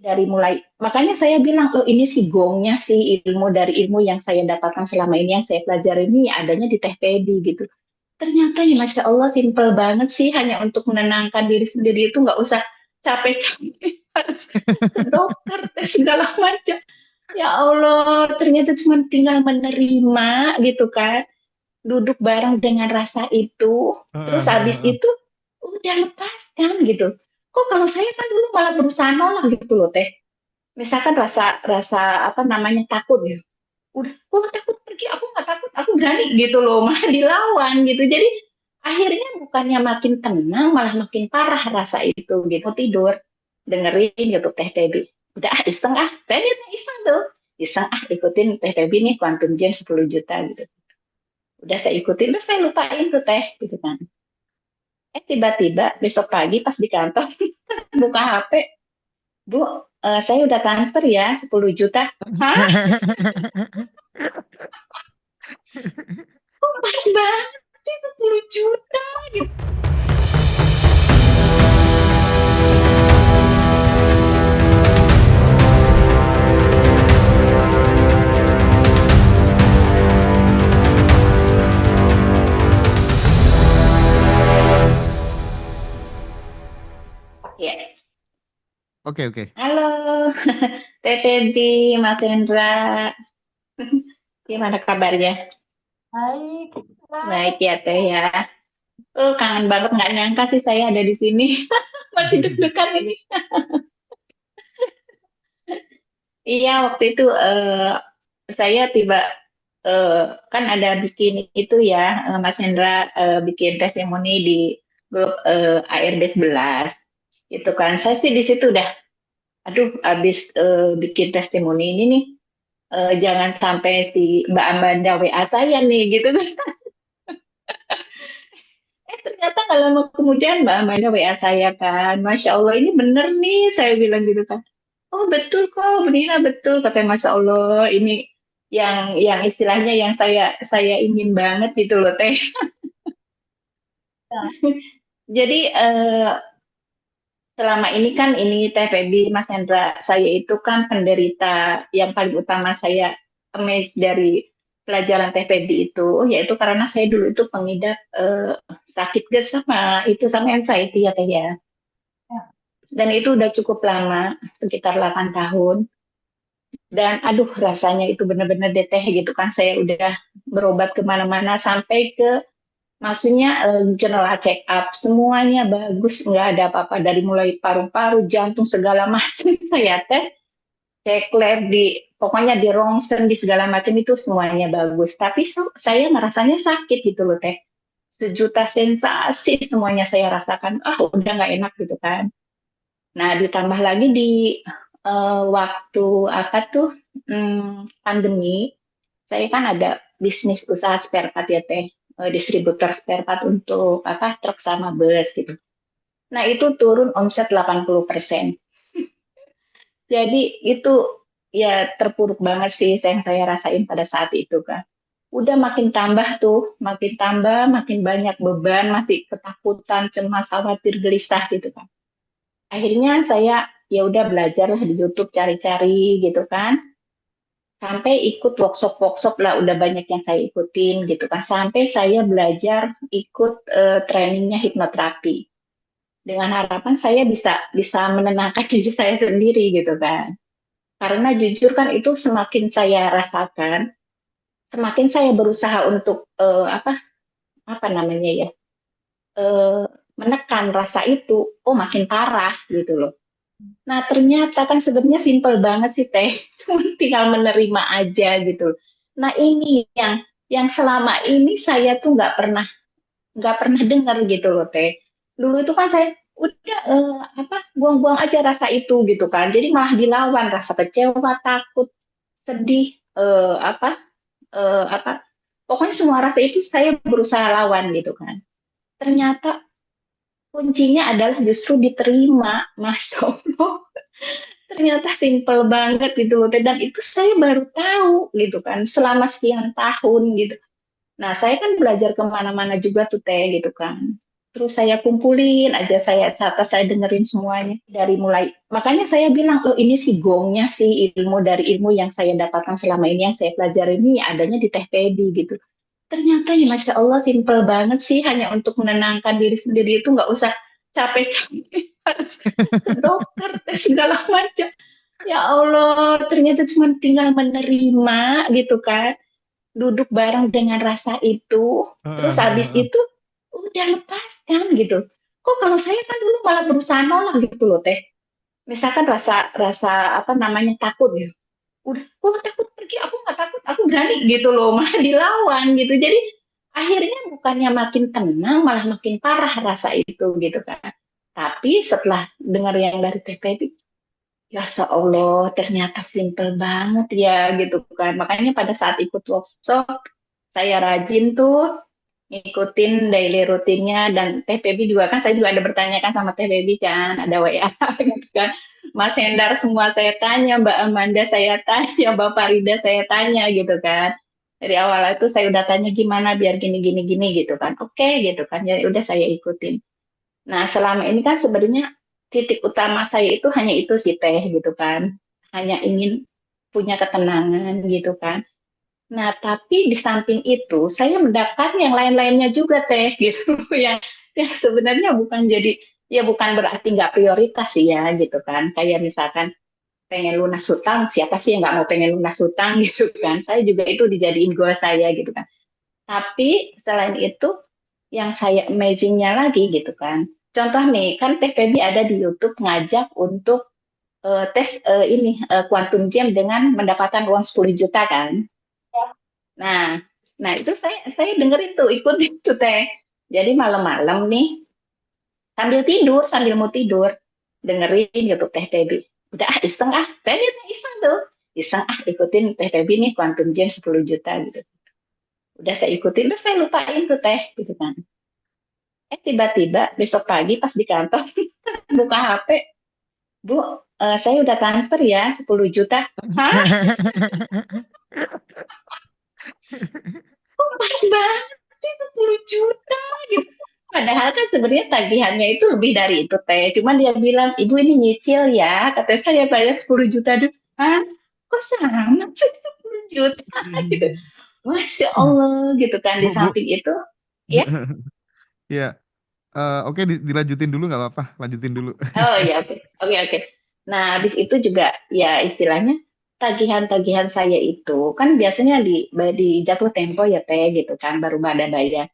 dari mulai, makanya saya bilang, oh ini sih gongnya sih ilmu dari ilmu yang saya dapatkan selama ini, yang saya pelajari ini adanya di Teh Pedi gitu. Ternyata ya Masya Allah simple banget sih, hanya untuk menenangkan diri sendiri itu nggak usah capek-capek harus ke dokter tes segala macam. Ya Allah, ternyata cuma tinggal menerima gitu kan, duduk bareng dengan rasa itu, terus habis itu udah lepaskan gitu. Kok kalau saya kan dulu malah berusaha nolak gitu loh Teh. Misalkan rasa rasa apa namanya takut ya, udah gua takut pergi, aku nggak takut, aku berani gitu loh, malah dilawan gitu. Jadi akhirnya bukannya makin tenang malah makin parah rasa itu gitu. Mau tidur dengerin gitu Teh Baby, udah iseng saya bilang iseng tuh, iseng ikutin Teh Baby nih Quantum Jam 10 juta gitu. Udah saya ikutin, terus saya lupain tuh Teh gitu kan. Tiba-tiba besok pagi pas di kantor buka HP, Bu, saya udah transfer ya 10 juta. Hah? Pas banget sih 10 juta gitu. Ya, Oke, oke. halo, Teh Febi, Mas Hendra. Gimana kabarnya? Baik, Baik Kak. ya, Teh ya. Kangen banget nggak nyangka sih saya ada di sini. Masih deg-degan ini. Iya, waktu itu saya tiba kan ada bikin itu ya, Mas Hendra bikin testimoni di grup ARD 11. Itu kan saya sih di situ udah, aduh, abis bikin testimoni ini nih, jangan sampai si Mbak Amanda WA saya nih gitu kan. Ternyata nggak lama kemudian Mbak Amanda WA saya kan, Masya Allah ini bener nih, saya bilang gitu kan. Oh betul kok, Benina betul, katanya Masya Allah ini yang istilahnya yang saya ingin banget gitu loh Teh. Ya, Jadi selama ini kan ini Teh Febi, Mas Hendra, saya itu kan penderita yang paling utama saya amazed dari pelajaran Teh Febi itu, yaitu karena saya dulu itu pengidap sakit gas sama itu sama anxiety ya Teh ya. ya. Dan itu udah cukup lama, sekitar 8 tahun. Dan aduh rasanya itu bener-bener deteh gitu kan, saya udah berobat kemana-mana sampai ke maksudnya general check up semuanya bagus, nggak ada apa-apa dari mulai paru-paru jantung segala macam saya tes, cek lab di pokoknya di rongsen di segala macam itu semuanya bagus, tapi saya ngerasanya sakit gitu loh Teh. Sejuta sensasi semuanya saya rasakan, udah nggak enak gitu kan. Nah ditambah lagi di waktu apa tuh, pandemi, saya kan ada bisnis usaha spare part ya Teh, distributor spare part untuk apa truk sama bus gitu. Nah itu turun omset 80%. Jadi itu ya terpuruk banget sih yang saya rasain pada saat itu kan. Udah makin tambah tuh, makin tambah, makin banyak beban, masih ketakutan, cemas, khawatir, gelisah gitu kan. Akhirnya saya ya udah belajar lah di YouTube cari-cari gitu kan, sampai ikut workshop-workshop lah udah banyak yang saya ikutin gitu kan, sampai saya belajar ikut trainingnya hipnoterapi dengan harapan saya bisa bisa menenangkan diri saya sendiri gitu kan, karena jujur kan itu semakin saya rasakan semakin saya berusaha untuk apa apa namanya ya, eh, menekan rasa itu, oh makin parah gitu loh. Nah ternyata kan sebenarnya simpel banget sih Teh, cuma tinggal menerima aja gitu. Nah ini yang selama ini saya tuh nggak pernah dengar gitu loh Teh. Dulu itu kan saya udah apa buang-buang aja rasa itu gitu kan. Jadi malah dilawan rasa kecewa, takut, sedih, apa pokoknya semua rasa itu saya berusaha lawan gitu kan. Ternyata kuncinya adalah justru diterima, Mas Allah. Ternyata simple banget gitu loh Teh. Dan itu saya baru tahu gitu kan selama sekian tahun gitu. Nah saya kan belajar kemana-mana juga tuh Teh gitu kan. Terus saya kumpulin aja, saya catat, saya dengerin semuanya dari mulai. Makanya saya bilang, oh ini sih gongnya sih ilmu dari ilmu yang saya dapatkan selama ini, yang saya pelajari ini adanya di Teh Pedi gitu. Ternyata ya Masya Allah simpel banget sih, hanya untuk menenangkan diri sendiri itu nggak usah capek-capek harus ke dokter, tes segala macam. Ya Allah, ternyata cuma tinggal menerima gitu kan, duduk bareng dengan rasa itu, terus habis itu udah lepaskan gitu. Kok kalau saya kan dulu malah berusaha nolak gitu loh Teh. Misalkan rasa rasa apa namanya takut gitu. Udah, kok takut pergi, aku nggak takut, aku berani gitu loh, malah dilawan gitu. Jadi akhirnya bukannya makin tenang, malah makin parah rasa itu gitu kan. Tapi setelah dengar yang dari Teh Pepi, ya Allah, ternyata simple banget ya gitu kan. Makanya pada saat ikut workshop, saya rajin tuh ngikutin daily rutinnya, dan Teh Pepi juga kan, saya juga ada bertanyakan sama Teh Pepi kan, ada WA gitu kan. Mas Hendar semua saya tanya, Mbak Amanda saya tanya, Mbak Farida saya tanya gitu kan. Dari awal itu saya udah tanya gimana biar gini gini gini gitu kan. Oke gitu kan. Ya udah saya ikutin. Nah, selama ini kan sebenarnya titik utama saya itu hanya itu sih Teh gitu kan. Hanya ingin punya ketenangan gitu kan. Nah, tapi di samping itu saya mendapatkan yang lain-lainnya juga Teh gitu yang sebenarnya bukan jadi, ya bukan berarti nggak prioritas sih ya gitu kan. Kayak misalkan pengen lunas hutang, siapa sih yang nggak mau pengen lunas hutang gitu kan. Saya juga itu dijadiin goal saya gitu kan. Tapi selain itu, yang saya amazingnya lagi gitu kan. Contoh nih, kan Teh Feby ada di YouTube ngajak untuk tes ini quantum jam dengan mendapatkan uang 10 juta kan. Nah, nah itu saya dengerin tuh, ikut itu Teh. Jadi malam-malam nih sambil tidur, sambil mau tidur, dengerin YouTube Teh Feby. Udah iseng saya lihatnya iseng tuh. Iseng ikutin Teh Feby nih quantum jam 10 juta gitu. Udah saya ikutin, terus saya lupain tuh Teh gitu kan. Tiba-tiba besok pagi pas di kantor buka HP, Bu, saya udah transfer ya 10 juta. Hah? Pas banget sih 10 juta gitu. Padahal kan sebenarnya tagihannya itu lebih dari itu Teh. Cuman dia bilang, Ibu ini nyicil ya. Katanya saya bayar 10 juta dulu. Hah? Kok sama sih 10 juta gitu. Masya Allah gitu kan. Di Bu, Bu. samping itu, ya. Ya, oke, dilanjutin dulu nggak apa-apa, lanjutin dulu. Oh ya, oke. Oke, oke. Nah, habis itu juga ya istilahnya tagihan-tagihan saya itu kan biasanya di jatuh tempo ya Teh gitu kan, baru pada bayar.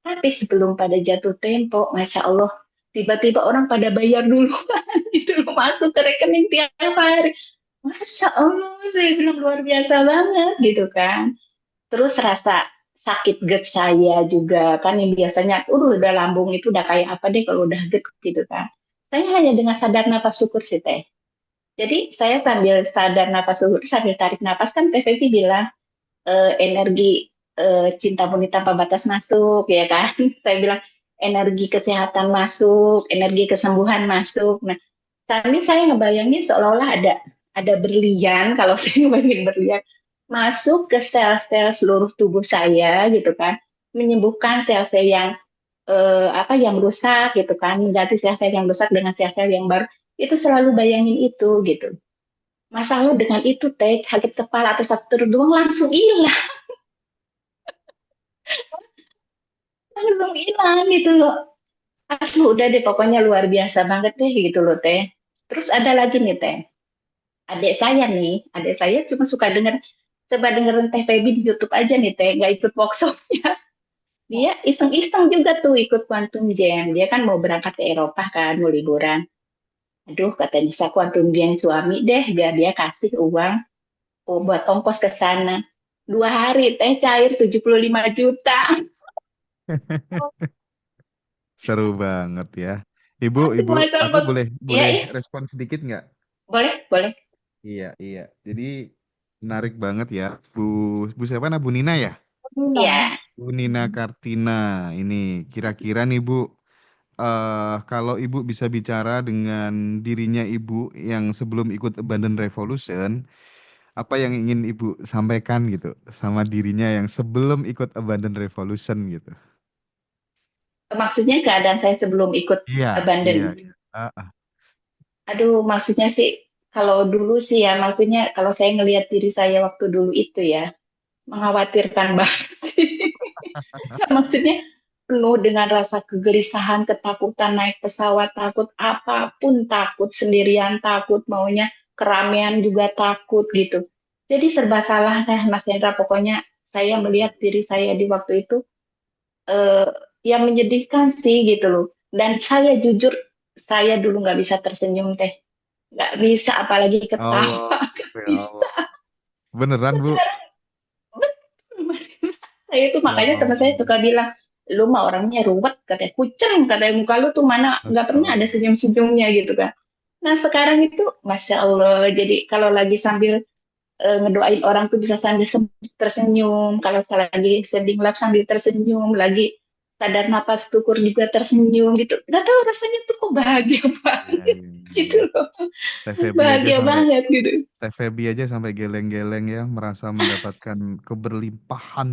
Tapi sebelum pada jatuh tempo, Masya Allah, tiba-tiba orang pada bayar dulu itu loh, masuk ke rekening tiap hari. Masya Allah, saya bilang luar biasa banget gitu kan. Terus rasa sakit GERD saya juga kan, yang biasanya, udah lambung itu udah kayak apa deh kalau udah GERD gitu kan. Saya hanya dengan sadar nafas syukur sih Teh. Jadi saya sambil sadar nafas syukur, sambil tarik nafas kan Teh Vivi bilang, energi cinta murni tanpa batas masuk ya kan. Saya bilang energi kesehatan masuk, energi kesembuhan masuk. Nah, sambil saya ngebayangin seolah-olah ada berlian, kalau saya ngebayangin berlian masuk ke sel-sel seluruh tubuh saya gitu kan, menyembuhkan sel-sel yang apa yang rusak gitu kan, mengganti sel-sel yang rusak dengan sel-sel yang baru. Itu selalu bayangin itu gitu. Masalah dengan itu Teh, sakit kepala atau sakit perut doang langsung hilang, langsung hilang gitu loh. Aduh, udah deh pokoknya luar biasa banget deh gitu loh Teh. Terus ada lagi nih Teh, adik saya cuma suka denger, coba dengerin Teh Feby di YouTube aja nih Teh, nggak ikut workshopnya. Dia iseng-iseng juga tuh ikut Quantum Jam. Dia kan mau berangkat ke Eropa kan, mau liburan. Aduh, katanya bisa Quantum Jam suami deh, biar dia kasih uang buat ongkos ke sana. 2 hari Teh cair 75 juta. Seru banget ya. Ibu, Aduh, Ibu, Masya aku Allah. boleh Iya, boleh iya. respon sedikit nggak? Boleh, boleh. Iya, iya. Jadi menarik banget ya, Bu. Bu siapa? Bu Nina ya? Iya. Bu Nina Kartina. Ini kira-kira nih Bu, kalau Ibu bisa bicara dengan dirinya Ibu yang sebelum ikut Abundant Revolution, apa yang ingin Ibu sampaikan gitu sama dirinya yang sebelum ikut Abundant Revolution gitu? Maksudnya keadaan saya sebelum ikut Iya, abandon. iya, iya. Ah, ah. Aduh, maksudnya sih kalau dulu sih ya, maksudnya kalau saya ngelihat diri saya waktu dulu itu ya, mengkhawatirkan banget sih. Maksudnya penuh dengan rasa kegelisahan, ketakutan naik pesawat, takut apapun, takut sendirian, takut maunya keramaian juga takut gitu. Jadi serba salah dah Mas Hendra. Pokoknya saya melihat diri saya di waktu itu eh, yang menyedihkan sih gitu loh. Dan saya jujur, saya dulu nggak bisa tersenyum teh, nggak bisa apalagi Allah, ketawa, nggak ya bisa. Allah. Beneran, Bu? Betul, Mas. Saya itu Ya makanya teman saya Allah. suka bilang, lu mah orangnya ruwet, katanya kucing, katanya muka lu tuh mana nggak Masya pernah ada Allah. senyum-senyumnya gitu kan. Nah sekarang itu, Masya Allah, jadi kalau lagi sambil ngedoain orang tuh bisa sambil tersenyum, kalau saya lagi sedih lap sambil tersenyum, lagi sadar napas tukur juga tersenyum gitu. Gak tahu rasanya tuh kok bahagia Iya, banget iya, iya, gitu iya. loh. Teh Feby aja Bahagia sampai banget gitu. Teh Feby aja sampai geleng-geleng ya, merasa mendapatkan keberlimpahan.